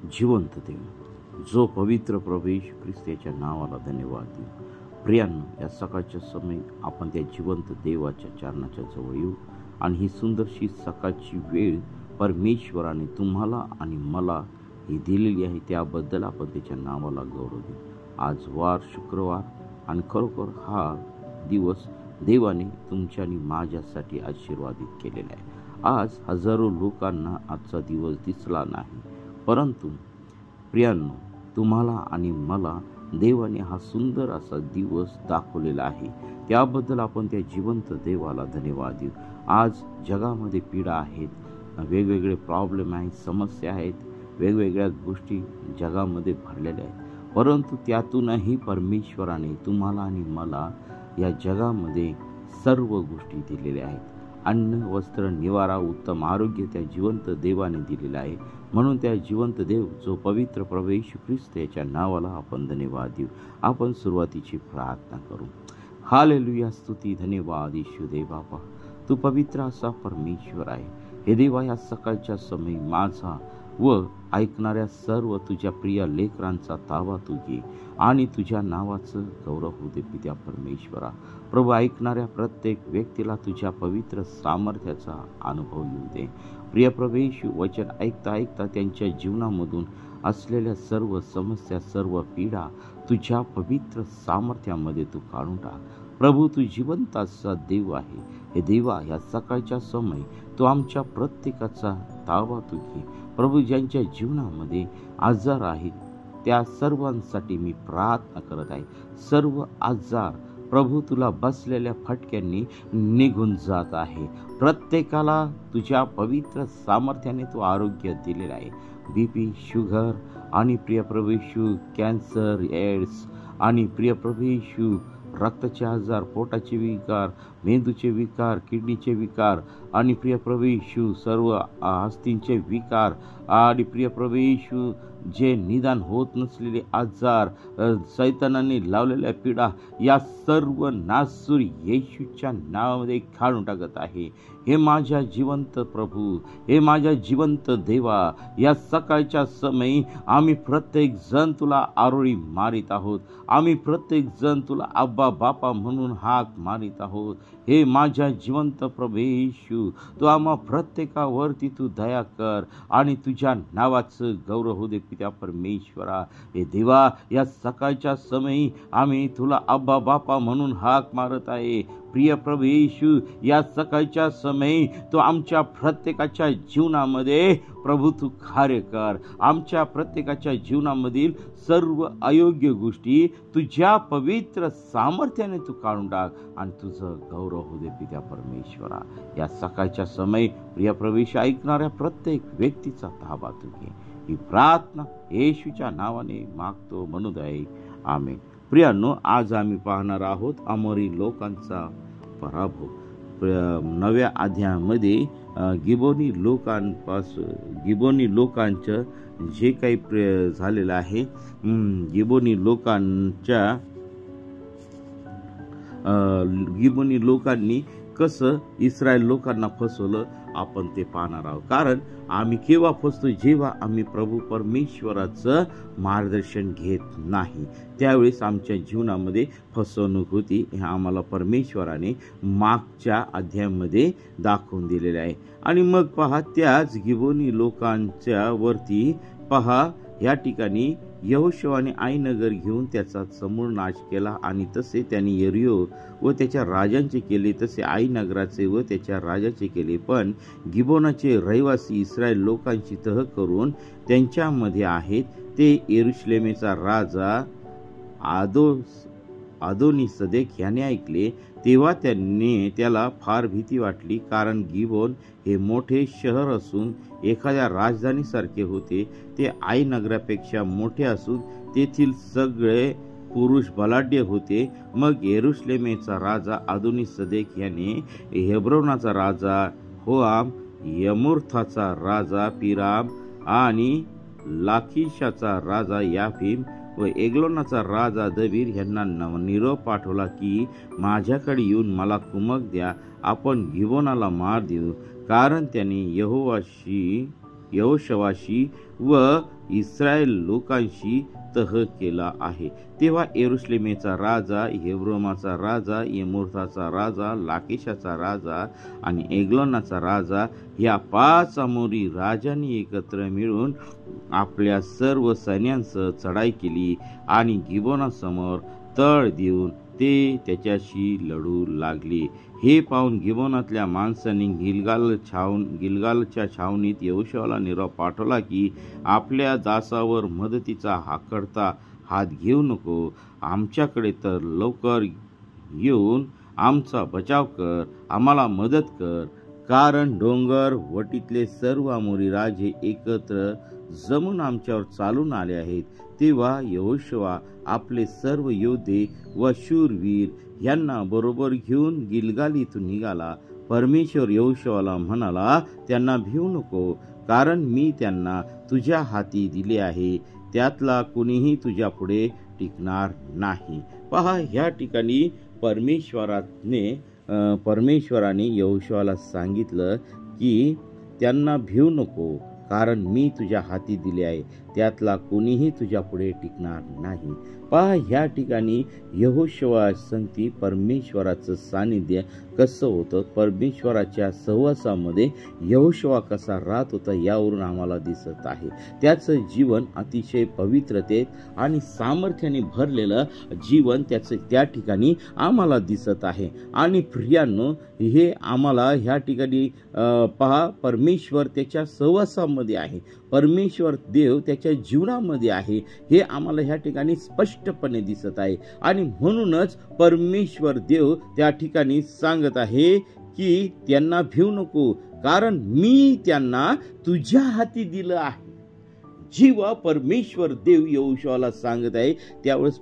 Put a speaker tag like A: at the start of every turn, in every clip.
A: जिवंत देव, जो पवित्र प्रभू येशू ख्रिस्त याच्या नावाला धन्यवाद देऊ. प्रियांनो, या सकाळच्या समय आपण त्या जिवंत देवाच्या चरणाच्या जवळ येऊ आणि ही सुंदरशी सकाळची वेळ परमेश्वराने तुम्हाला आणि मला ही दिलेली आहे, त्याबद्दल आपण त्याच्या नावाला गौरव देऊ. आज वार शुक्रवार आणि खरोखर हा दिवस देवाने तुमच्या आणि माझ्यासाठी आशीर्वादित केलेला आहे. आज हजारो लोकांना आजचा दिवस दिसला नाही, परंतु प्रियांनो, तुम्हाला आणि मला देवाने हा सुंदर असा दिवस दाखवलेला आहे, त्याबद्दल आपण त्या जिवंत देवाला धन्यवाद देऊ. आज जगामध्ये पीडा आहेत, वेगवेगळे प्रॉब्लेम आहेत, समस्या आहेत, वेगवेगळ्या गोष्टी जगामध्ये भरलेल्या आहेत, परंतु त्यातूनही परमेश्वराने तुम्हाला आणि मला या जगामध्ये सर्व गोष्टी दिलेल्या आहेत. अन्न, वस्त्र, निवारा, उत्तम आरोग्य त्या जिवंत देवाने दिलेलं आहे. म्हणून त्या जिवंत देव, जो पवित्र प्रभू येशू ख्रिस्त याच्या नावाला आपण धन्यवाद देऊ. आपण सुरुवातीची प्रार्थना करू. हालेलुया, स्तुती, धन्यवाद येशू देव बाबा, तू पवित्र असा परमेश्वर आहे. हे देवा, या सकाळच्या समय माझा व ऐकणाऱ्या सर्व तुझ्या प्रिय लेकरांचा ताबा तू घे आणि तुझ्या नावाचं गौरव होऊ दे पित्या परमेश्वरा. प्रभू, ऐकणाऱ्या प्रत्येक व्यक्तीला तुझ्या पवित्र सामर्थ्याचा अनुभव येऊ दे. प्रिय प्रभू येशू, वचन ऐकता ऐकता त्यांच्या जीवनामधून असलेल्या सर्व समस्या, सर्व पीडा तुझ्या पवित्र सामर्थ्यामध्ये तू काढून टाक. प्रभू, तू जिवंत असा देव आहे. हे देवा, या सकाळच्या समय तू आमच्या प्रत्येकाचा ताबा तू घे. प्रभू, ज्यांच्या जीवनामध्ये आजार आहेत त्या सर्वांसाठी मी प्रार्थना करत आहे. सर्व आजार प्रभू तुला बसलेल्या फटक्यांनी निघून जात आहे. प्रत्येकाला तुझ्या पवित्र सामर्थ्याने तू आरोग्य दिलेलं आहे. BP, शुगर आणि प्रिय प्रभू येशू, कॅन्सर, एड्स आणि प्रिय प्रभू येशू, रक्ताचे आजार, पोटाचे विकार, मेंदूचे विकार, किडनीचे विकार आणि प्रिय प्रभू येशू, सर्व अस्थिंचे विकार आणि प्रिय प्रभू येशू, जे निदान होत नसलेले आजार, सैतानाने लावलेल्या पीडा, या सर्व नासूर येशूच्या नावामध्ये काढून टाकत आहे. हे माझ्या जिवंत प्रभू, हे माझ्या जिवंत देवा, या सकाळच्या समयी आम्ही प्रत्येक जण तुला आरोळी मारित आहोत. आम्ही प्रत्येक जण तुला आब्बा बापा म्हणून हाक मारित आहोत. हे माझ्या जिवंत प्रभू येशू, तू आम्हा प्रत्येकावरती तू दया कर आणि तुझ्या नावाचं गौरव होऊ दे पित्या परमेश्वरा. हे देवा, या सकाळच्या समयी आम्ही तुला आब्बा बापा म्हणून हाक मारत आहे. प्रिय प्रभू येशू, या सकाळच्या समयी तू आमच्या प्रत्येकाच्या जीवनामध्ये प्रभू तू कार्य कर. आमच्या प्रत्येकाच्या जीवनामधील सर्व अयोग्य गोष्टी तुझ्या पवित्र सामर्थ्याने तू काढून टाक आणि तुझं गौरव होऊ दे पित्या परमेश्वरा. या सकाळच्या समय प्रिय प्रवेश ऐकणाऱ्या प्रत्येक व्यक्तीचा ताबा तू घे. ही प्रार्थना येशूच्या नावाने मागतो, म्हणून आहे, आमेन. प्रियांनो, आज आम्ही पाहणार आहोत अमोरी लोकांचा पराभव. नव्या अध्यायामध्ये गिबोनी लोकांचं जे काही झालेलं आहे, गिबोनी लोकांनी कसं इस्रायल लोकांना फसवलं आपण ते पाहणार आहोत. कारण आम्ही केव्हा फसतो, जेव्हा आम्ही प्रभू परमेश्वराचं मार्गदर्शन घेत नाही, त्यावेळेस आमच्या जीवनामध्ये फसवणूक होती. हे आम्हाला परमेश्वराने मागच्या अध्यायामध्ये दाखवून दिलेले आहे. आणि मग पहा, त्याच गिबोनी लोकांच्या वरती पहा, या ठिकाणी यहोशुवाने आई नगर घेऊन त्याचा समूळ नाश केला आणि तसे त्यांनी यरिहो व त्याच्या राजांचे केले, तसे आई नगराचे व त्याच्या राजाचे केले. पण गिबोनाचे रहिवासी इस्रायल लोकांची तह करून त्यांच्यामध्ये आहेत. ते यरुशलेमेचा राजा अदोनीसदेक याने ऐकले, तेव्हा त्याला फार भीती वाटली. कारण गिबोन हे मोठे शहर असून एखाद्या राजधानीसारखे होते. ते आई नगरापेक्षा मोठे असून तेथील सगळे पुरुष बलाढ्य होते. मग यरुशलेमेचा राजा अदोनीसदेक याने हेब्रोनाचा राजा होआम, यमुर्थाचा राजा पिराम आणि लाखिशाचा राजा याफीम व एग्लोनाचा राजा दबीर यांना निरोप पाठवला की माझ्याकडे येऊन मला कुमक द्या, आपण गिबोनाला मार देऊ. कारण त्याने यहोशवाशी व इस्रायल लोकांशी तह केला आहे. तेव्हा यरूशलेमेचा राजा, हेब्रोमाचा राजा, येमोर्थाचा राजा, लाकेशाचा राजा आणि एग्लोनाचा राजा या 5 अमोरी राजांनी एकत्र मिळून आपल्या सर्व सैन्यांसह चढाई केली आणि गिबोनासमोर तळ देऊन ते त्याच्याशी लढू लागले. हे पाहून गिबोनातल्या माणसांनी गिलगालच्या छावणीत यहोशुआला निरोप पाठवला की आपल्या दासावर मदतीचा हाकडता हात घेऊ नको. आमच्याकडे तर लवकर येऊन आमचा बचाव कर, आम्हाला मदत कर, कारण डोंगर वटीतले सर्व अमोरी राजे एकत्र जमून आमच्यावर चालून आले आहेत. तेव्हा यहोशुआ आपले सर्व योद्धे व शूरवीर यांना बरोबर घेऊन गिलगालीतून निघाला. परमेश्वर यहोशुआला म्हणाला, त्यांना भिवू नको, कारण मी त्यांना तुझ्या हाती दिले आहे. त्यातला कुणीही तुझ्या पुढे टिकणार नाही. पहा, ह्या ठिकाणी परमेश्वराने यहोशुआला सांगितलं की त्यांना भिवू नको, कारण मी तुझ्या हाती दिले आहे. त्यातला कोणीही तुझ्या पुढे टिकणार नाही. पहा, ह्या ठिकाणी यहोशुआ संगती परमेश्वराचं सानिध्य कसं होतं, परमेश्वराच्या सहवासामध्ये यहोशुआ कसा राहत होता यावरून आम्हाला दिसत आहे. त्याचं जीवन अतिशय पवित्रतेत आणि सामर्थ्याने भरलेलं जीवन त्याचं त्या ठिकाणी आम्हाला दिसत आहे. आणि प्रियांनो, हे आम्हाला ह्या ठिकाणी पहा, परमेश्वर त्याच्या सहवासामध्ये आहे, परमेश्वर देव त्याच्या जीवनामध्ये आहे, हे आम्हाला ह्या ठिकाणी स्पष्टपणे दिसत आहे. आणि म्हणूनच परमेश्वर देव त्या ठिकाणी सांगत आहे की त्यांना भिवू नको, कारण मी त्यांना तुझ्या हाती दिलं आहे. जेव्हा परमेश्वर देव यहोशुआला सांगत आहे त्यावेळेस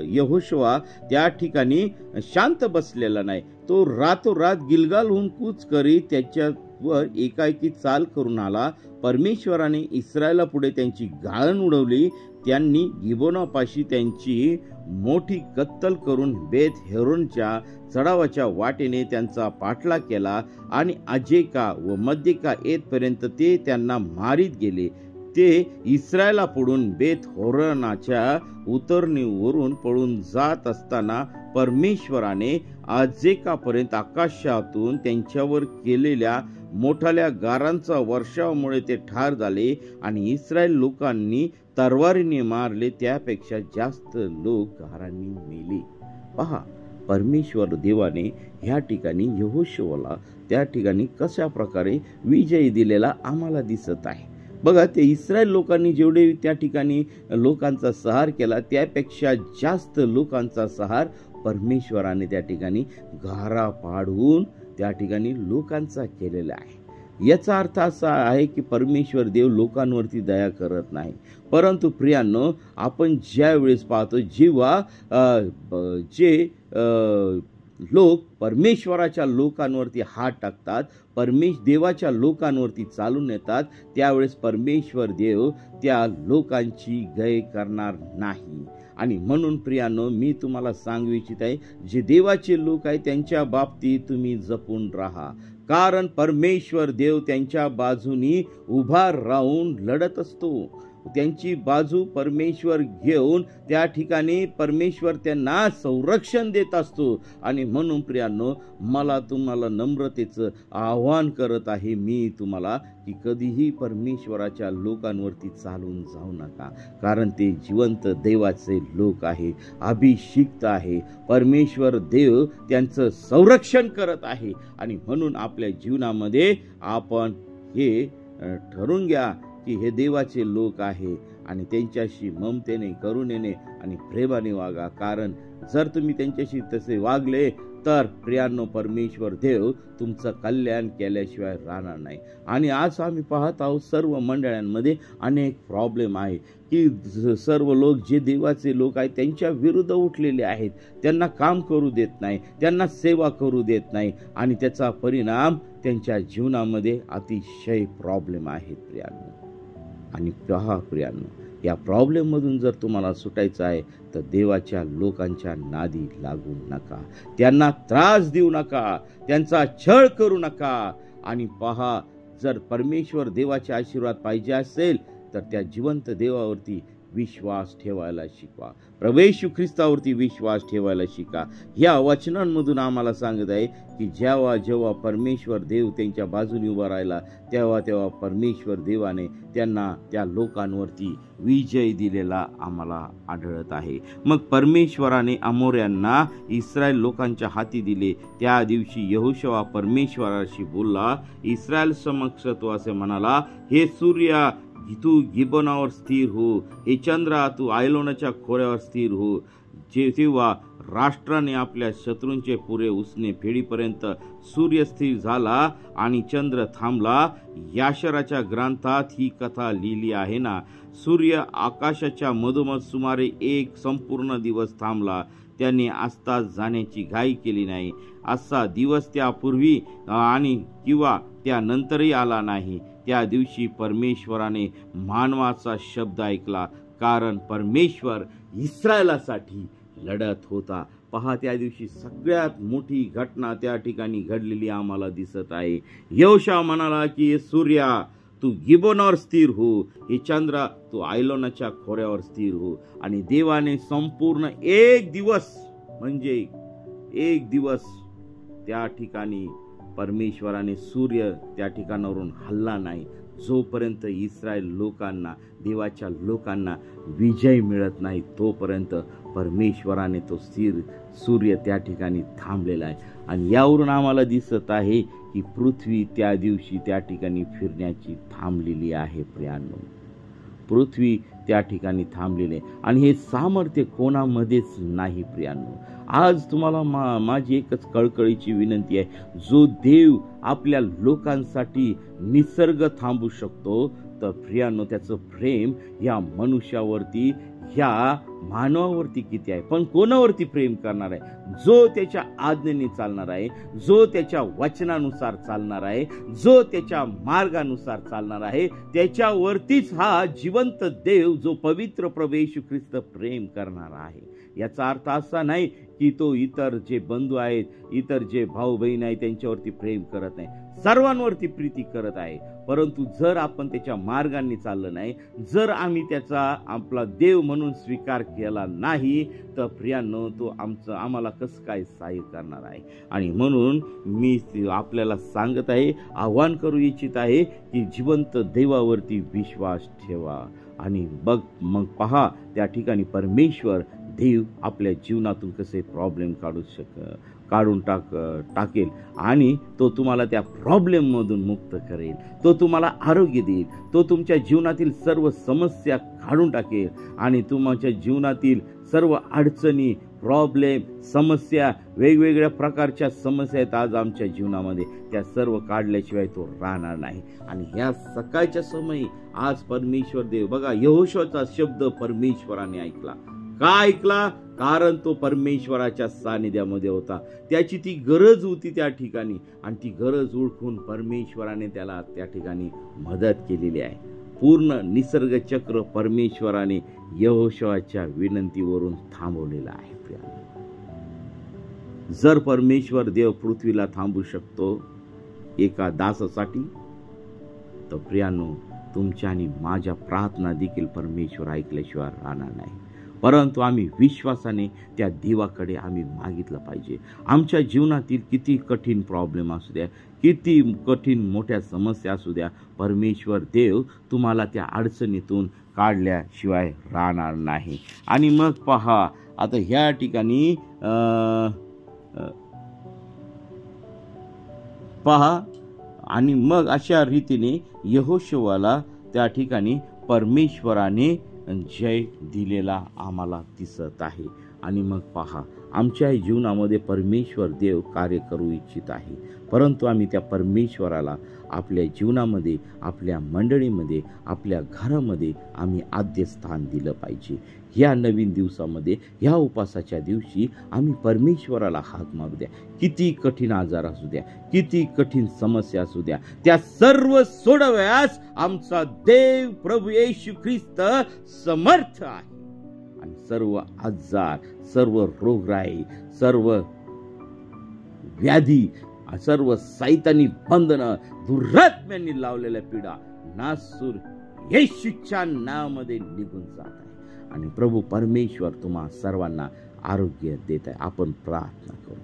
A: यहोशुआ त्या ठिकाणी शांत बसलेला नाही. तो रातोरात गिलगालहून कूच करीत त्याच्यावर एकाएकी चाल करून आला. परमेश्वराने इस्रायला पुढे त्यांची गाळण उडवली. त्यांनी गिबोनापाशी त्यांची मोठी कत्तल करून बेत हेरोनच्या चढावाच्या वाटेने त्यांचा पाठलाग केला आणि अजेका व मध्येका येतपर्यंत ते त्यांना मारीत गेले. ते इस्रायला पुढून बेत होरनाच्या उतरणीवरून पळून जात असताना परमेश्वराने अजेकापर्यंत आकाशातून त्यांच्यावर केलेल्या मोठ्या गारांचा वर्षावामुळे ते ठार झाले आणि इस्रायल लोकांनी तलवारीने मारले त्यापेक्षा जास्त लोक गारांनी मेले. पहा, परमेश्वर देवाने ह्या ठिकाणी यहोशुआला त्या ठिकाणी कशा प्रकारे विजय दिलेला आम्हाला दिसत आहे. बघा, ते इस्रायल लोकांनी जेवढे त्या ठिकाणी लोकांचा संहार केला त्यापेक्षा जास्त लोकांचा संहार परमेश्वराने त्या ठिकाणी गारा पाडून त्या ठिकाणी लोकांचा केलेला आहे. याचा अर्थ असा आहे की परमेश्वर देव लोकांवरती दया करत नाही, परंतु प्रियांनो, आपण ज्या वेळेस पाहतो जेव्हा लोक परमेश्वराच्या लोकांवरती हात टाकतात, देवाच्या लोकांवरती चालून येतात, त्यावेळेस परमेश्वर देव त्या लोकांची गय करणार नाही. आणि म्हणून प्रियांनो, मी तुम्हाला सांगू इच्छित आहे, जे देवाचे लोक आहेत त्यांच्या बाबतीत तुम्ही जपून राहा, कारण परमेश्वर देव त्यांच्या बाजूनी उभा राहून लढत असतो. त्यांची बाजू परमेश्वर घेऊन त्या ठिकाणी परमेश्वर त्यांना संरक्षण देत असतो. आणि म्हणून प्रियांनो, मला तुम्हाला नम्रतेचं आव्हान करत आहे मी तुम्हाला की कधीही परमेश्वराच्या लोकांवरती चालून जाऊ नका, कारण ते जिवंत देवाचे लोक आहे, अभिषिक्त आहे. परमेश्वर देव त्यांचं संरक्षण करत आहे. आणि म्हणून आपल्या जीवनामध्ये आपण हे ठरवून घ्या की हे देवाचे लोक आहे आणि त्यांच्याशी ममतेने, करुणेने आणि प्रेमाने वागा, कारण जर तुम्ही त्यांच्याशी तसे वागले तर प्रियांनो, परमेश्वर देव तुमचं कल्याण केल्याशिवाय राहणार नाही. आणि आज आम्ही पाहत आहोत सर्व मंडळांमध्ये अनेक प्रॉब्लेम आहे की सर्व लोक जे देवाचे लोक आहेत त्यांच्या विरुद्ध उठलेले आहेत, त्यांना काम करू देत नाही, त्यांना सेवा करू देत नाही, आणि त्याचा परिणाम त्यांच्या जीवनामध्ये अतिशय प्रॉब्लेम आहेत प्रियांनो. आणि पहा प्रियांनो, या प्रॉब्लेममधून जर तुम्हाला सुटायचं आहे तर देवाच्या लोकांच्या नादी लागू नका, त्यांना त्रास देऊ नका, त्यांचा छळ करू नका. आणि पहा, जर परमेश्वर देवाचे आशीर्वाद पाहिजे असेल तर त्या जिवंत देवावरती विश्वास ठेवायला शिकवा. प्रभू येशू ख्रिस्तावरती विश्वास ठेवायला शिका. या वचनांमधून आम्हाला सांगत आहे की जेव्हा जेव्हा परमेश्वर देव त्यांच्या बाजूने उभा राहिला तेव्हा तेव्हा परमेश्वर देवाने त्यांना त्या लोकांवरती विजय दिलेला आम्हाला आढळत आहे. मग परमेश्वराने अमोऱ्यांना इस्रायल लोकांच्या हाती दिले. त्या दिवशी यहोशुआ परमेश्वराशी बोलला. इस्रायल समक्ष तो असे म्हणाला, हे सूर्या तू गिबोनावर स्थिर हो, हे चंद्रा तू आयलोनाच्या खोऱ्यावर स्थिर हो. तेव्हा राष्ट्राने आपल्या शत्रूंचे पुरे उसने फेडीपर्यंत सूर्य स्थिर झाला आणि चंद्र थांबला. याशराच्या ग्रंथात ही कथा लिहिली आहे ना. सूर्य आकाशाच्या मधोमध सुमारे 1 संपूर्ण दिवस थांबला. त्याने आस्तास जाण्याची घाई केली नाही. असा दिवस त्यापूर्वी आणि किंवा त्यानंतरही आला नाही. त्या दिवशी परमेश्वराने मानवाचा शब्द ऐकला, कारण परमेश्वर इस्रायलासाठी लढत होता. पहा, त्या दिवशी सगळ्यात मोठी घटना त्या ठिकाणी घडलेली आम्हाला दिसत आहे. यहोशुआ म्हणाला की सूर्या तू गिबोनावर स्थिर हो, हे चंद्रा तू आयलोनाच्या खोऱ्यावर स्थिर हो. आणि देवाने संपूर्ण 1 दिवस म्हणजे 1 दिवस त्या ठिकाणी परमेश्वराने सूर्य त्या ठिकाणावरून हलला नाही, जोपर्यंत इस्रायल लोकांना, देवाच्या लोकांना विजय मिळत नाही तोपर्यंत परमेश्वराने तो सूर्य त्या ठिकाणी थांबलेला आहे. आणि यावरून आम्हाला दिसत आहे की पृथ्वी त्या दिवशी त्या ठिकाणी फिरण्याची थांबलेली आहे. प्रियांनो, पृथ्वी त्या ठिकाणी थांबलेली आहे. आणि हे सामर्थ्य कोणामध्येच नाही. प्रियांनो, आज तुम्हाला माझी एकच कळकळीची विनंती आहे, जो देव आपल्या लोकांसाठी निसर्ग थांबू शकतो, तर प्रियांनो त्याचं प्रेम या मनुष्यावरती, ह्या मानवावरती किती आहे. पण कोणावरती प्रेम करणार आहे? जो त्याच्या आज्ञेने चालणार आहे, जो त्याच्या वचनानुसार चालणार आहे, जो त्याच्या मार्गानुसार चालणार आहे, त्याच्यावरतीच हा जिवंत देव, जो पवित्र प्रभू येशू ख्रिस्त प्रेम करणार आहे. याचा अर्थ असा नाही की तो इतर जे बंधू आहेत, इतर जे भाऊ बहीण आहेत त्यांच्यावरती प्रेम करत नाही. सर्वांवरती प्रीती करत आहे. परंतु जर आपण त्याच्या मार्गाने चाललं नाही, जर आम्ही त्याचा आपला देव म्हणून स्वीकार केला नाही, तर प्रियांनो तो आम्हाला कसं काय सहाय्य करणार आहे. आणि म्हणून मी आपल्याला सांगत आहे, आव्हान करू इच्छित आहे की जिवंत देवावरती विश्वास ठेवा. आणि मग पहा, त्या ठिकाणी परमेश्वर देव आपल्या जीवनातून कसे प्रॉब्लेम काढून टाकेल आणि तो तुम्हाला त्या प्रॉब्लेममधून मुक्त करेल. तो तुम्हाला आरोग्य देईल. तो तुमच्या जीवनातील सर्व समस्या काढून टाकेल आणि तुमच्या जीवनातील सर्व अडचणी, प्रॉब्लेम, समस्या, वेगवेगळ्या प्रकारच्या समस्या आहेत आज आमच्या जीवनामध्ये, त्या सर्व काढल्याशिवाय तो राहणार नाही. आणि ह्या सकाळच्या समयी आज परमेश्वर देव, बघा, यहोशुआचा शब्द परमेश्वराने ऐकला. का ऐकला? कारण तो परमेश्वराच्या सानिध्यामध्ये होता. त्याची ती गरज होती त्या ठिकाणी, आणि ती गरज ओळखून परमेश्वराने त्याला त्या ठिकाणी मदत केलेली आहे. पूर्ण निसर्ग चक्र परमेश्वराने यहोशुआच्या विनंतीवरून थांबवलेलं आहे. जर परमेश्वर देव पृथ्वीला थांबू शकतो एका दासासाठी, तर प्रियांनो तुमच्या आणि माझ्या प्रार्थना देखील परमेश्वर ऐकल्याशिवाय राहणार नाही. परंतु आम्ही विश्वासाने त्या देवाकडे आम्ही मागितलं पाहिजे. आमच्या जीवनातील किती कठीण प्रॉब्लेम असू द्या, किती कठीण मोठ्या समस्या असू द्या, परमेश्वर देव तुम्हाला त्या अडचणीतून काढल्याशिवाय राहणार नाही. आणि मग पहा, आता ह्या ठिकाणी पहा, आणि मग अशा रीतीने यहोशुआला त्या ठिकाणी परमेश्वराने जय दिलेला आम्हाला दिसत आहे. आणि मग पहा, आमच्या जीवनामध्ये परमेश्वर देव कार्य करू इच्छित आहे, परंतु आम्ही त्या परमेश्वराला आपल्या जीवनामध्ये, आपल्या मंडळीमध्ये, आपल्या घरामध्ये आम्ही आद्य स्थान दिलं पाहिजे. या नवीन दिवसामध्ये, ह्या उपासाच्या दिवशी आम्ही परमेश्वराला हाक मारू द्या. किती कठीण आजार असू द्या, किती कठीण समस्या असू द्या, त्या सर्व सोडवण्यास आमचा देव प्रभू येशू ख्रिस्त समर्थ आहे. आणि सर्व आजार, सर्व रोगराई, सर्व व्याधी, सर्व सैतानी बंधनं, दुरात्म्यांनी लावलेल्या पीडा नासूर येशूच्या नावामध्ये निघून जात आहे. आणि प्रभू परमेश्वर तुम्हा सर्वांना आरोग्य देत आहे. आपण प्रार्थना करू.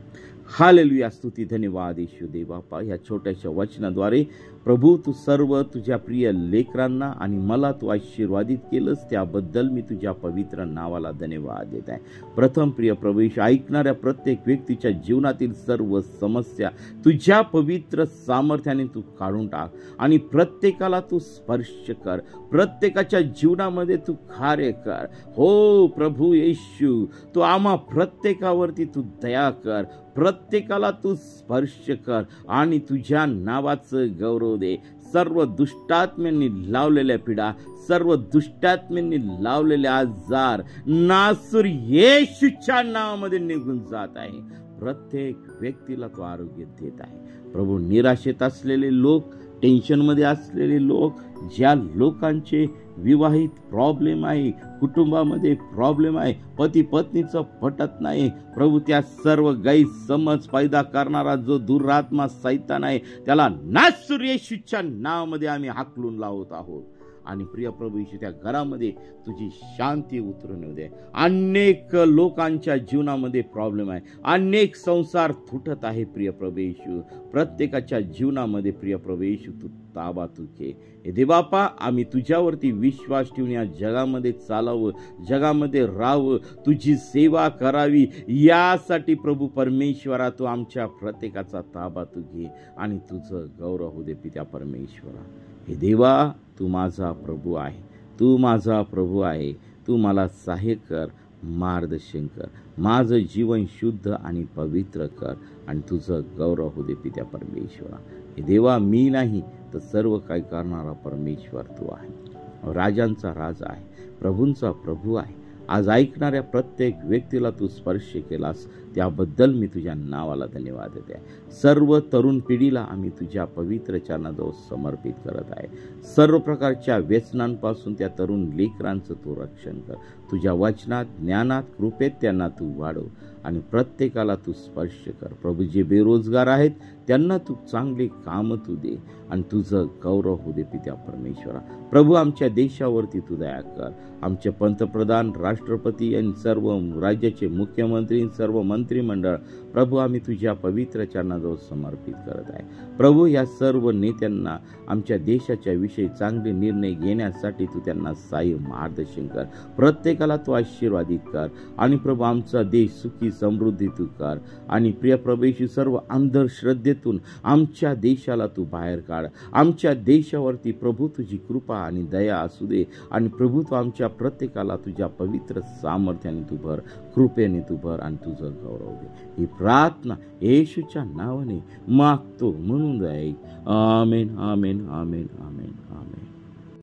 A: हालेलुया, स्तुती, धन्यवाद येशू देवा. ह्या छोट्याशा वचनाद्वारे प्रभू तू सर्व तुझ्या प्रिय लेकरांना आणि मला तू आशीर्वादित केलंस, त्याबद्दल मी तुझ्या पवित्र नावाला धन्यवाद देत आहे. प्रथम प्रिय प्रभू, ऐकणाऱ्या प्रत्येक व्यक्तीच्या जीवनातील सर्व समस्या तुझ्या पवित्र सामर्थ्याने तू काढून टाक आणि प्रत्येकाला तू स्पर्श कर, प्रत्येकाच्या जीवनामध्ये तू कार्य कर. हो प्रभू येशू, तू आम्हा प्रत्येकावरती तू दया कर, प्रत्येकाला तू स्पर्श कर आणि तुझ्या नावाचं गौरव दे. सर्व दुष्टात्म्यांनी लावलेल्या पीडा, सर्व दुष्टात्म्यांनी लावलेले आजार नासूर येशूच्या नावामध्ये निघून जात आहे. प्रत्येक व्यक्तीला तो आरोग्य देत आहे. प्रभू, निराशेत असलेले लोक, टेन्शनमध्ये असलेले लोक, ज्या लोकांचे विवाहित प्रॉब्लेम आहे, कुटुंबामध्ये प्रॉब्लेम आहे, पती पत्नीचं पटत नाही, प्रभू त्या सर्व गैरसमज पैदा करणारा जो दुरात्मा सैतान आहे त्याला नासूर येशूच्या नावामध्ये आम्ही हाकलून लावत आहोत. आणि प्रिय प्रभू येशू, त्या घरामध्ये तुझी शांती उतरून येऊ दे. अनेक लोकांच्या जीवनामध्ये प्रॉब्लेम आहे, अनेक संसार तुटत आहे. प्रिय प्रभू येशू, प्रत्येकाच्या जीवनामध्ये प्रिय प्रभू येशू तू ताबा तू घे. हे देवापा, आम्ही तुझ्यावरती विश्वास ठेवून या जगामध्ये चालावं, जगामध्ये राहावं, तुझी सेवा करावी, यासाठी प्रभू परमेश्वरा तू आमच्या प्रत्येकाचा ताबा तू घे आणि तुझं गौरव होऊ दे. पित्या परमेश्वरा, हे देवा, तू माझा प्रभू आहे, तू माझा प्रभू आहे. तू मला सहाय्य कर, मार्गदर्शन कर, माझं जीवन शुद्ध आणि पवित्र कर आणि तुझं गौरव होऊ दे. पित्या परमेश्वरा, हे देवा, मी नाही तर सर्व काही करणारा परमेश्वर तू आहे. राजांचा राजा आहे, प्रभूंचा प्रभू आहे. आज ऐकणाऱ्या प्रत्येक व्यक्तीला तू स्पर्श केलास, त्याबद्दल मी तुझ्या नावाला धन्यवाद देते. सर्व तरुण पिढीला आम्ही तुझ्या पवित्र चरणाजवळ समर्पित करत आहे. सर्व प्रकारच्या व्यसनांपासून त्या तरुण लेकरांचं तू रक्षण कर. तुझ्या वचनात, ज्ञानात, कृपेत त्यांना तू वाढव आणि प्रत्येकाला तू स्पर्श कर. प्रभू, जे बेरोजगार आहेत त्यांना तू चांगली कामं तू दे आणि तुझं गौरव होऊ दे. पित्या परमेश्वरा, प्रभू, आमच्या देशावरती तू दया कर. आमचे पंतप्रधान, राष्ट्रपती आणि सर्व राज्याचे मुख्यमंत्री, सर्व मंत्रिमंडळ, प्रभू, आम्ही तुझ्या पवित्र चरणाजवळ समर्पित करत आहे. प्रभू, या सर्व नेत्यांना आमच्या देशाच्या विषयी चांगले निर्णय घेण्यासाठी तू त्यांना सहाय्य, मार्गदर्शन कर. प्रत्येकाला तू आशीर्वादित कर आणि प्रभू, आमचा देश सुखी समृद्धी तू कर. आणि प्रिय प्रभू, सर्व अंधश्रद्धेतून आमच्या देशाला तू बाहेर काढ. आमच्या देशावरती प्रभू तुझी कृपा आणि दया असू दे. आणि प्रभू, तू आमच्या प्रत्येकाला तुझ्या पवित्र सामर्थ्याने तू भर, कृपेने तू भर आणि तुझं गौरव दे. ही प्रार्थना येशूच्या नावाने मागतो म्हणून दे. आमेन, आमेन, आमेन, आमेन, आमेन.